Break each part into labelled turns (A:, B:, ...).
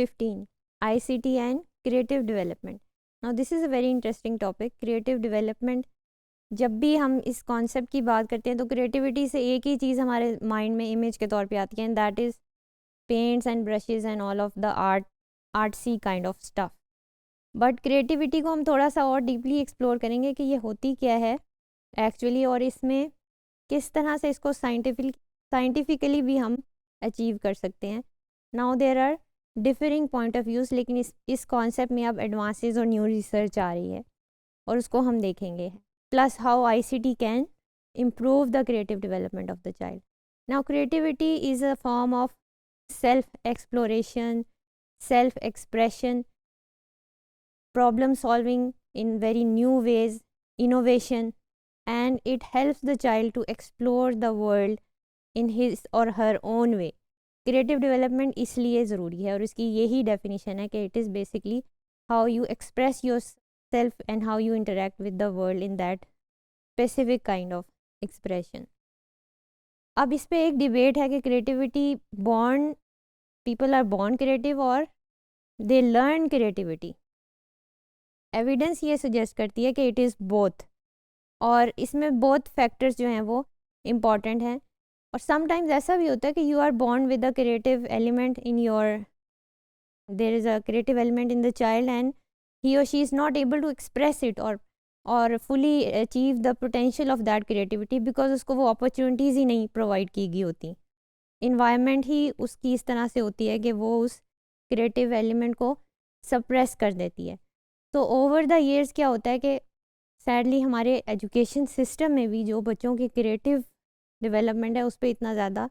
A: 15 ICT and creative development. Now this is a very interesting topic. Creative development, जब भी हम इस concept की बात करते हैं तो क्रिएटिविटी से एक ही चीज़ हमारे माइंड में इमेज के तौर पे आती है, and that is paints and brushes and all of the artsy kind of stuff. But creativity को हम थोड़ा सा और डीपली एक्सप्लोर करेंगे कि ये होती क्या है एक्चुअली, और इसमें किस तरह से इसको साइंटिफिकली भी हम अचीव कर सकते हैं. Now there are differing point of views, लेकिन इस कॉन्सेप्ट में अब एडवांसेस और न्यू रिसर्च आ रही है और उसको हम देखेंगे. Plus how ICT can improve the creative development of the child. Now creativity is a form of self exploration, self expression, problem solving in very new ways, innovation, and it helps the child to explore the world in his or her own way. Creative development इसलिए ज़रूरी है और इसकी यही definition है कि it is basically how you express yourself and how you interact with the world in that specific kind of expression. अब इस पे एक डिबेट है कि creativity people are born creative और दे लर्न क्रिएटिविटी. एविडेंस ये suggest करती है कि इट इज़ बोथ, और इसमें बोथ फैक्टर्स जो हैं वो इम्पॉर्टेंट हैं. और समटाइम्स ऐसा भी होता है कि you are born with a creative element in your, there is a creative element in the child and he और she is not able to express it और fully achieve the potential of that creativity because उसको वो opportunities ही नहीं provide की गई होती. Environment ही उसकी इस तरह से होती है कि वो उस क्रिएटिव एलिमेंट को सप्रेस कर देती है. तो ओवर द ईयर्स क्या होता है कि सैडली हमारे एजुकेशन सिस्टम में भी जो बच्चों की क्रिएटिव डेवलपमेंट है उस पर इतना ज़्यादा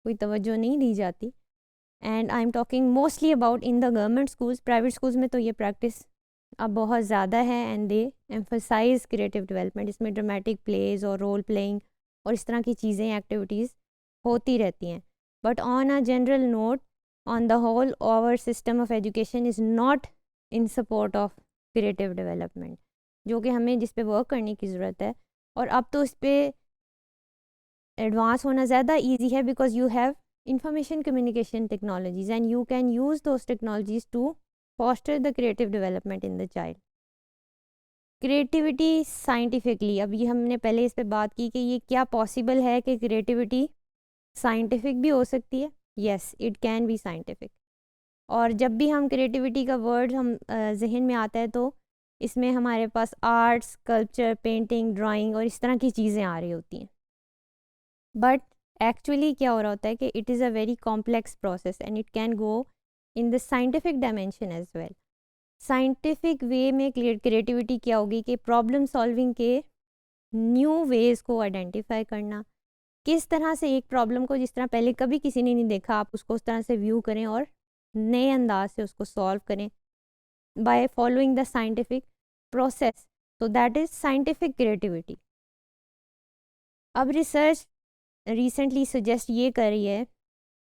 A: कोई तवज्जो नहीं दी जाती. And I am talking mostly about in the government schools. Private schools में तो ये प्रैक्टिस अब बहुत ज़्यादा है and they emphasise creative development. इसमें ड्रामेटिक प्लेज और रोल प्लेइंग और इस तरह की चीज़ें एक्टिविटीज़ होती रहती हैं. But on a general note, on the whole our system of education is not in support of creative development, जो कि हमें जिस पे वर्क करने की ज़रूरत है. और अब तो इस पर एडवांस होना ज़्यादा ईजी है because you have information communication technologies and you can use those technologies to foster the creative development in the child. Creativity scientifically, अब ये हमने पहले इस पे बात की कि ये क्या पॉसिबल है कि क्रिएटिविटी साइंटिफिक भी हो सकती है. Yes, it can be scientific. और जब भी हम क्रिएटिविटी का वर्ड हम जहन में आता है तो इसमें हमारे पास आर्ट्स, कल्चर, पेंटिंग, ड्राइंग और इस तरह की चीज़ें आ रही होती हैं. बट एक्चुअली क्या हो रहा होता है कि it is a very complex process and it can go in the scientific dimension as well. Scientific way में क्रिएटिविटी क्या होगी कि प्रॉब्लम सॉल्विंग के न्यू वेज़ को आइडेंटिफाई करना, किस तरह से एक प्रॉब्लम को जिस तरह पहले कभी किसी ने नहीं देखा आप उसको उस तरह से व्यू करें और नए अंदाज से उसको सॉल्व करें by following the scientific process. So that is scientific creativity. अब रिसर्च रिसेंटली सजेस्ट ये कर रही है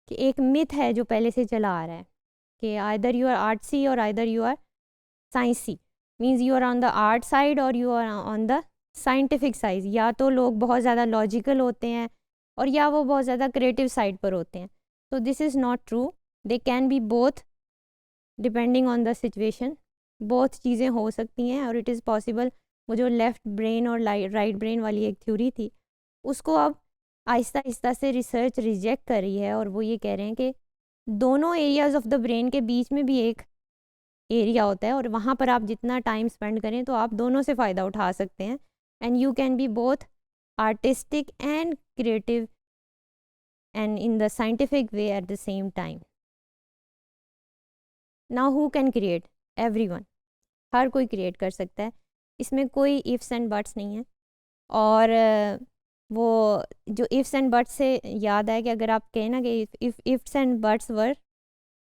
A: कि एक मिथ है जो पहले से चला आ रहा है कि आइदर यू आर आर्ट्सी और either you are sciencey. Means you are on the art side और you are on the scientific side. या तो लोग बहुत ज़्यादा लॉजिकल होते हैं और या वो बहुत ज़्यादा क्रिएटिव साइड पर होते हैं. तो this is not true. They can be both depending on the situation. Both चीज़ें हो सकती हैं और इट इज़ पॉसिबल. वो जो लेफ़्ट ब्रेन और राइट ब्रेन वाली एक थ्योरी थी उसको अब आहिस्ता आहिस्ता से रिसर्च रिजेक्ट कर रही है और वो ये कह रहे हैं कि दोनों एरियाज़ ऑफ द ब्रेन के बीच में भी एक एरिया होता है और वहाँ पर आप जितना टाइम स्पेंड करें तो आप दोनों से फ़ायदा उठा सकते हैं. And you can be both artistic and creative and in the scientific way at the same time. Now who can create? Everyone. हर कोई क्रिएट कर सकता है. इसमें कोई इफ्स एंड बट्स नहीं है. और वो जो इफ्स एंड बट्स से याद है कि अगर आप कहें ना कि if ifs and buts were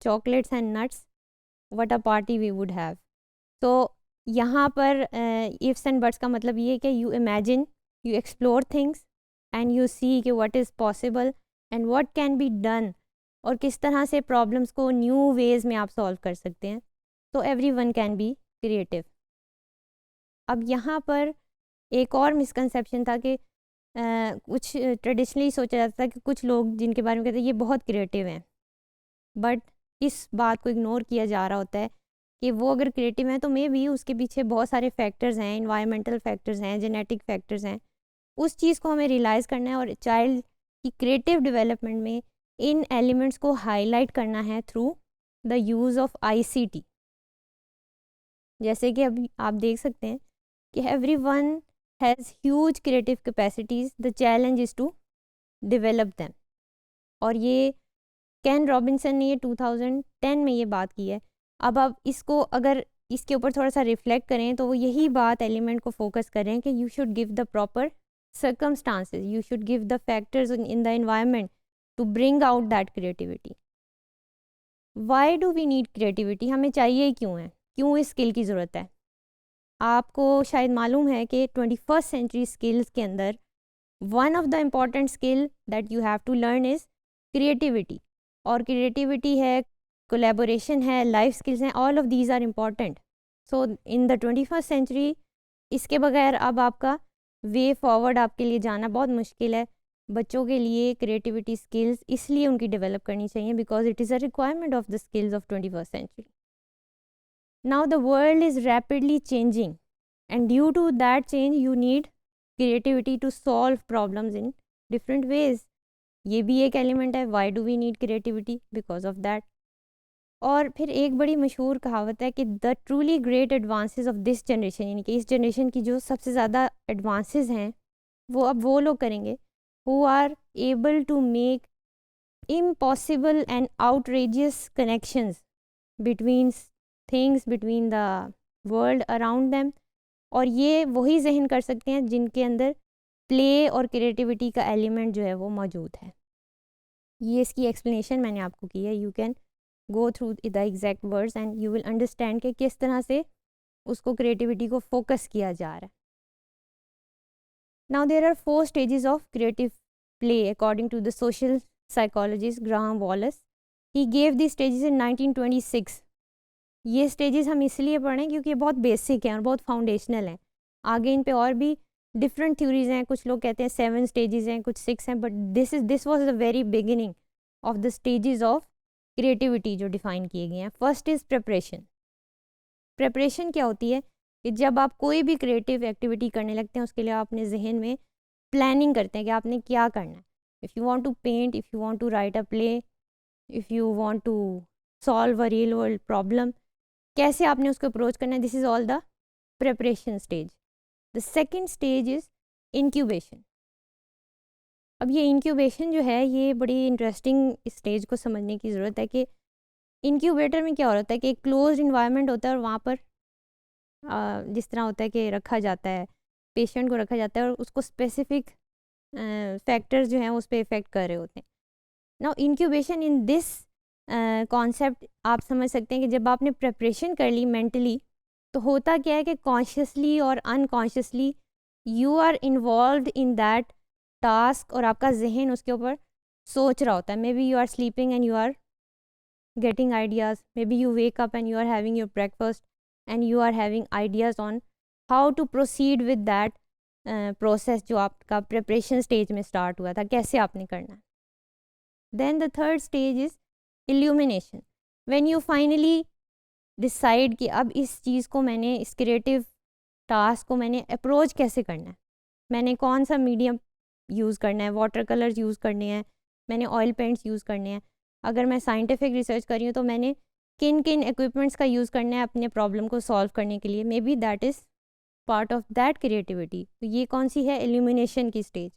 A: chocolates and nuts, what a party we would have. तो यहाँ पर इफ्स एंड बट्स का मतलब ये है कि you imagine, you explore things and you see कि what is possible and what can be done, और किस तरह से प्रॉब्लम्स को न्यू वेज़ में आप सॉल्व कर सकते हैं. तो एवरीवन कैन बी क्रिएटिव. अब यहाँ पर एक और मिसकंसेप्शन था कि कुछ ट्रेडिशनली सोचा जाता था कि कुछ लोग जिनके बारे में कहते हैं ये बहुत क्रिएटिव हैं, बट इस बात को इग्नोर किया जा रहा होता है कि वो अगर क्रिएटिव है तो मे बी उसके पीछे बहुत सारे फैक्टर्स हैं, इन्वायरमेंटल फैक्टर्स हैं, जेनेटिक फैक्टर्स हैं। उस चीज़ को हमें रियलाइज़ करना है और चाइल्ड की क्रिएटिव डेवलपमेंट में इन एलिमेंट्स को हाईलाइट करना है through the use of ICT। जैसे कि अभी आप देख सकते हैं कि everyone has huge creative capacities, the challenge is to develop them. और ये केन रॉबिन्सन ने ये 2010 में ये बात की है। अब आप इसको अगर इसके ऊपर थोड़ा सा रिफ्लेक्ट करें तो वो यही बात एलिमेंट को फोकस कर रहे हैं कि you should give the proper circumstances, you should give the factors in the environment to bring out that creativity. Why do we need creativity? हमें चाहिए क्यों है, क्यों इस स्किल की ज़रूरत है? आपको शायद मालूम है कि 21st century skills के अंदर one of the important skill that you have to learn is creativity. और creativity है, collaboration है, life skills हैं, all of these are important. So in the 21st century इसके बगैर अब आपका वे फॉरवर्ड आपके लिए जाना बहुत मुश्किल है। बच्चों के लिए क्रिएटिविटी स्किल्स इसलिए उनकी डेवलप करनी चाहिए because it is a requirement of the skills of 21st century. Now the world is rapidly changing and due to that change you need creativity to solve problems in different ways. ये भी एक element है. Why do we need creativity? Because of that. और फिर एक बड़ी मशहूर कहावत है कि the truly great advances of this generation, यानी कि इस जनरेशन की जो सबसे ज़्यादा एडवांसेस हैं वो अब वो लोग करेंगे who are able to make impossible and outrageous connections between things, between the world around them. और ये वही जहन कर सकते हैं जिनके अंदर प्ले और क्रिएटिविटी का एलिमेंट जो है वो मौजूद है. ये इसकी एक्सप्लेनेशन मैंने आपको की है. You can go through the exact words and you will understand कि किस तरह से उसको क्रिएटिविटी को फोकस किया जा रहा है. Now there are 4 stages of creative play according to the social psychologist Graham Wallace. He gave these stages in 1926. ये stages हम इसलिए पढ़ रहे हैं क्योंकि ये बहुत बेसिक हैं और बहुत फाउंडेशनल हैं. आगे इन पे और भी डिफरेंट थ्योरीज हैं. कुछ लोग कहते हैं 7 stages हैं, कुछ 6 हैं, but this was the very beginning of the stages of creativity जो डिफ़ाइन किए गए हैं. First is preparation. प्रिपरेशन क्या होती है कि जब आप कोई भी क्रिएटिव एक्टिविटी करने लगते हैं उसके लिए आप अपने जहन में प्लानिंग करते हैं कि आपने क्या करना है. If you want to paint, if you want to write a play, if you want to solve a real world problem, कैसे आपने उसको अप्रोच करना है. This is all the preparation stage. The second stage is incubation. अब ये incubation जो है ये बड़ी इंटरेस्टिंग स्टेज को समझने की ज़रूरत है कि इंक्यूबेटर में क्या हो रहा है कि एक क्लोज्ड इन्वायरमेंट होता है और वहाँ पर जिस तरह होता है कि रखा जाता है, पेशेंट को रखा जाता है और उसको स्पेसिफिक फैक्टर्स जो हैं उस पर इफ़ेक्ट कर रहे होते हैं. Now incubation in this concept आप समझ सकते हैं कि जब आपने प्रिपरेशन कर ली मेंटली तो होता क्या है कि कॉन्शियसली और unconsciously you are involve in that task और आपका जहन उसके ऊपर सोच रहा होता है. Maybe you are sleeping and you are getting ideas. Maybe you wake up and you are having your breakfast and you are having ideas on how to proceed with that process जो आपका preparation stage में start हुआ था, कैसे आपने करना है. Then the third stage is illumination. When you finally decide कि अब इस चीज़ को मैंने, इस क्रिएटिव टास्क को मैंने अप्रोच कैसे करना है, मैंने कौन सा मीडियम यूज़ करना है, वाटर कलर्स यूज़ करने हैं, मैंने ऑयल पेंट्स यूज़ करने हैं. अगर मैं साइंटिफिक रिसर्च कर रही हूँ तो मैंने किन किन इक्विपमेंट्स का यूज़ करना है अपने प्रॉब्लम को सॉल्व करने के लिए. May be that is part of that creativity. तो ये कौन सी है, इल्यूमिनेशन की stage.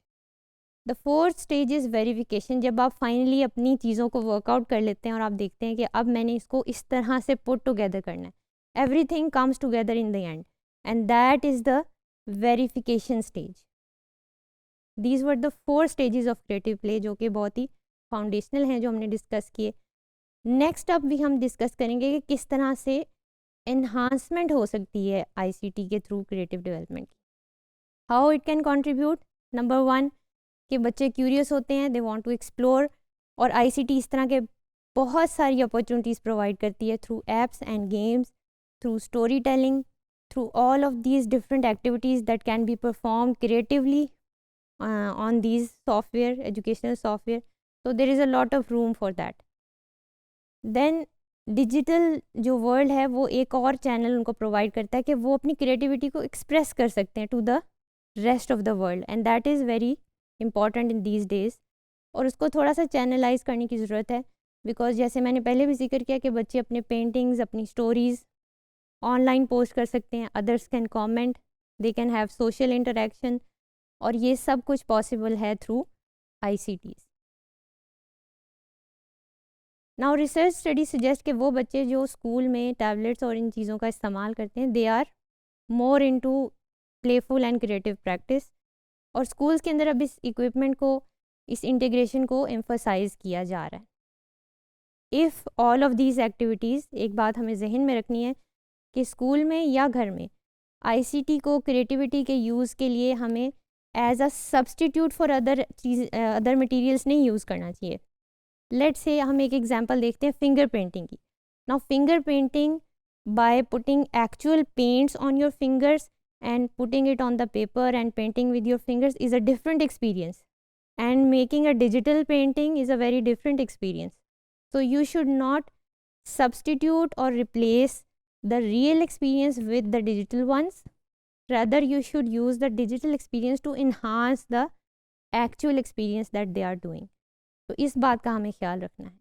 A: The fourth stage is verification. जब आप फाइनली अपनी चीज़ों को वर्कआउट कर लेते हैं और आप देखते हैं कि अब मैंने इसको इस तरह से पुट टुगेदर करना है, everything comes together in the end and that is the verification stage. These were the 4 stages of creative play जो कि बहुत ही फाउंडेशनल हैं जो हमने डिस्कस किए. नेक्स्ट अप भी हम डिस्कस करेंगे कि किस तरह से एनहांसमेंट हो सकती है ICT के थ्रू क्रिएटिव डेवलपमेंट की. How it can contribute. Number 1 कि बच्चे क्यूरियस होते हैं, दे वांट टू एक्सप्लोर, और ICT इस तरह के बहुत सारी अपॉर्चुनिटीज़ प्रोवाइड करती है through apps and games, through story telling, through all of these different activities that can be perform creatively on these software, educational software. So there is a lot of room for that. Then digital जो world है वो एक और channel उनको provide करता है कि वो अपनी क्रिएटिविटी को एक्सप्रेस कर सकते हैं to the rest of the world, and that is very important in these days. और उसको थोड़ा सा चैनलाइज करने की ज़रूरत है, बिकॉज जैसे मैंने पहले भी जिक्र किया कि बच्चे अपने पेंटिंग्स, अपनी स्टोरीज़ ऑनलाइन पोस्ट कर सकते हैं, others can comment, they can have social interaction, और ये सब कुछ पॉसिबल है through ICTs। Now research study suggest कि वो बच्चे जो स्कूल में टैबलेट्स और इन चीज़ों का इस्तेमाल करते हैं, they are more into playful and creative practice, और स्कूल्स के अंदर अब इस इक्विपमेंट को, इस इंटीग्रेशन को एम्फसाइज किया जा रहा है। If all of these activities, एक बात हमें जहन में रखनी है कि स्कूल में या घर में ICT को क्रिएटिविटी के यूज़ के लिए हमें as a substitute for other materials नहीं यूज़ करना चाहिए। लेट्स से हम एक एग्जांपल देखते हैं फिंगर पेंटिंग की। Now finger painting, by putting actual paints on your fingers and putting it on the paper and painting with your fingers is a different experience, and making a digital painting is a very different experience. So you should not substitute or replace the real experience with the digital ones, rather you should use the digital experience to enhance the actual experience that they are doing. तो इस बात का हमें ख्याल रखना है।